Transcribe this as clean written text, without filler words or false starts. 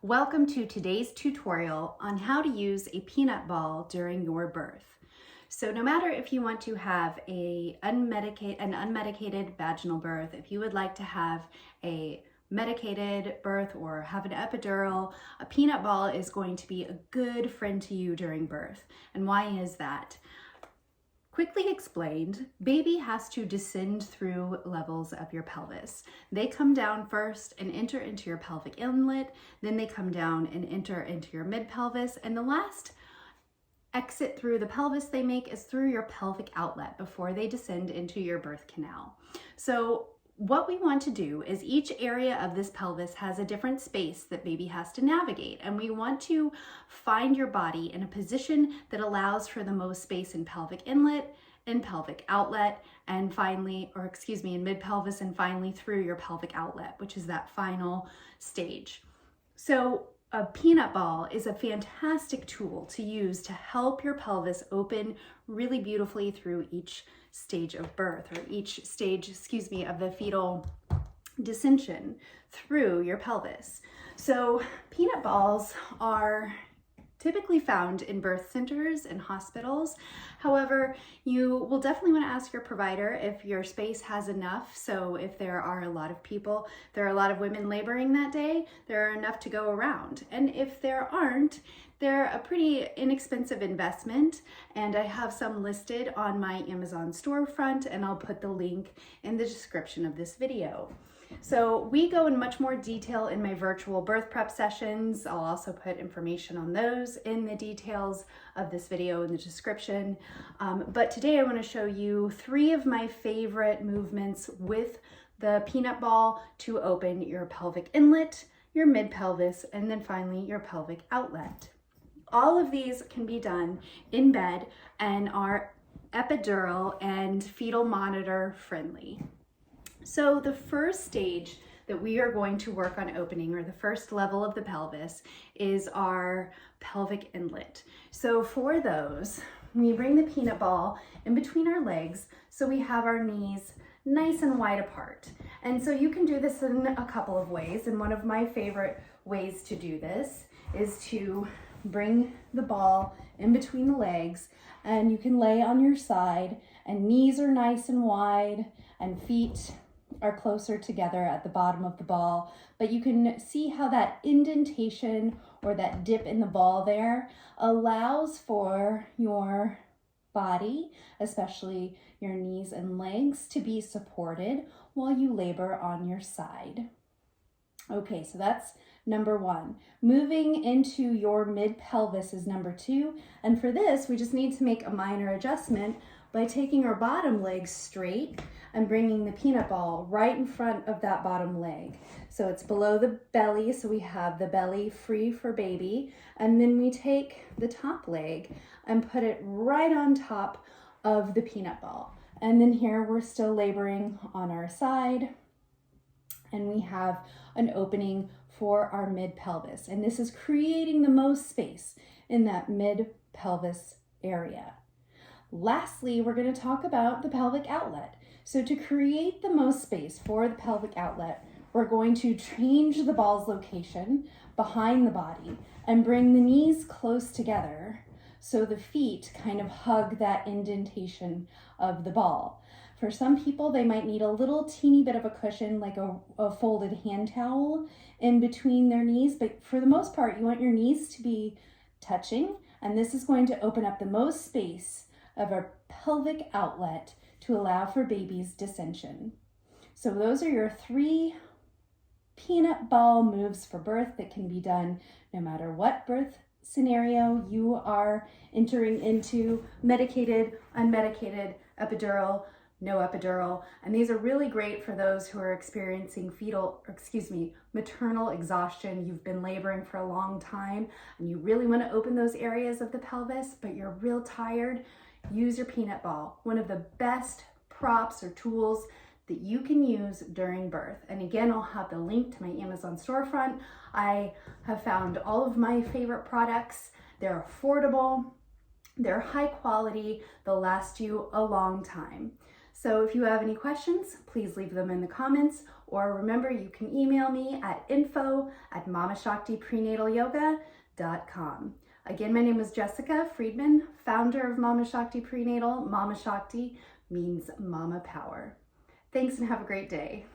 Welcome to today's tutorial on how to use a peanut ball during your birth. So no matter if you want to have an unmedicated vaginal birth, if you would like to have a medicated birth or have an epidural, a peanut ball is going to be a good friend to you during birth. And why is that? Quickly explained, baby has to descend through levels of your pelvis. They come down first and enter into your pelvic inlet, then they come down and enter into your mid-pelvis, and the last exit through the pelvis they make is through your pelvic outlet before they descend into your birth canal. So what we want to do is each area of this pelvis has a different space that baby has to navigate, and we want to find your body in a position that allows for the most space in pelvic inlet and pelvic outlet, and finally, in mid-pelvis, and finally through your pelvic outlet, which is that final stage. So a peanut ball is a fantastic tool to use to help your pelvis open really beautifully through each stage of birth, or each stage, of the fetal descension through your pelvis. So peanut balls are typically found in birth centers and hospitals. However, you will definitely want to ask your provider if your space has enough. So if there are a lot of people, there are a lot of women laboring that day, there are enough to go around. And if there aren't, they're a pretty inexpensive investment, and I have some listed on my Amazon storefront, and I'll put the link in the description of this video. So we go in much more detail in my virtual birth prep sessions. I'll also put information on those in the details of this video in the description. But today I want to show you 3 of my favorite movements with the peanut ball to open your pelvic inlet, your mid-pelvis, and then finally your pelvic outlet. All of these can be done in bed and are epidural and fetal monitor friendly. So the first stage that we are going to work on opening, or the first level of the pelvis, is our pelvic inlet. So for those, we bring the peanut ball in between our legs so we have our knees nice and wide apart. And so you can do this in a couple of ways, and one of my favorite ways to do this is to bring the ball in between the legs, and you can lay on your side, and knees are nice and wide and feet are closer together at the bottom of the ball, but you can see how that indentation or that dip in the ball there allows for your body, especially your knees and legs, to be supported while you labor on your side. Okay, so that's number 1. Moving into your mid-pelvis is number 2. And for this, we just need to make a minor adjustment by taking our bottom leg straight and bringing the peanut ball right in front of that bottom leg. So it's below the belly, so we have the belly free for baby. And then we take the top leg and put it right on top of the peanut ball. And then here we're still laboring on our side, and we have an opening for our mid-pelvis. And this is creating the most space in that mid-pelvis area. Lastly, we're going to talk about the pelvic outlet. So to create the most space for the pelvic outlet, we're going to change the ball's location behind the body and bring the knees close together so the feet kind of hug that indentation of the ball. For some people, they might need a little teeny bit of a cushion, like a folded hand towel in between their knees, but for the most part, you want your knees to be touching, and this is going to open up the most space of our pelvic outlet to allow for baby's descension. So those are your 3 peanut ball moves for birth that can be done no matter what birth scenario you are entering into: medicated, unmedicated, epidural, no epidural. And these are really great for those who are experiencing maternal exhaustion. You've been laboring for a long time and you really want to open those areas of the pelvis, but you're real tired. Use your peanut ball, one of the best props or tools that you can use during birth. And again, I'll have the link to my Amazon storefront. I have found all of my favorite products. They're affordable, they're high quality, they'll last you a long time. So if you have any questions, please leave them in the comments, Or remember, you can email me at info@mamashaktiprenatalyoga.com. Again, my name is Jessica Friedman, founder of Mama Shakti Prenatal. Mama Shakti means Mama Power. Thanks and have a great day.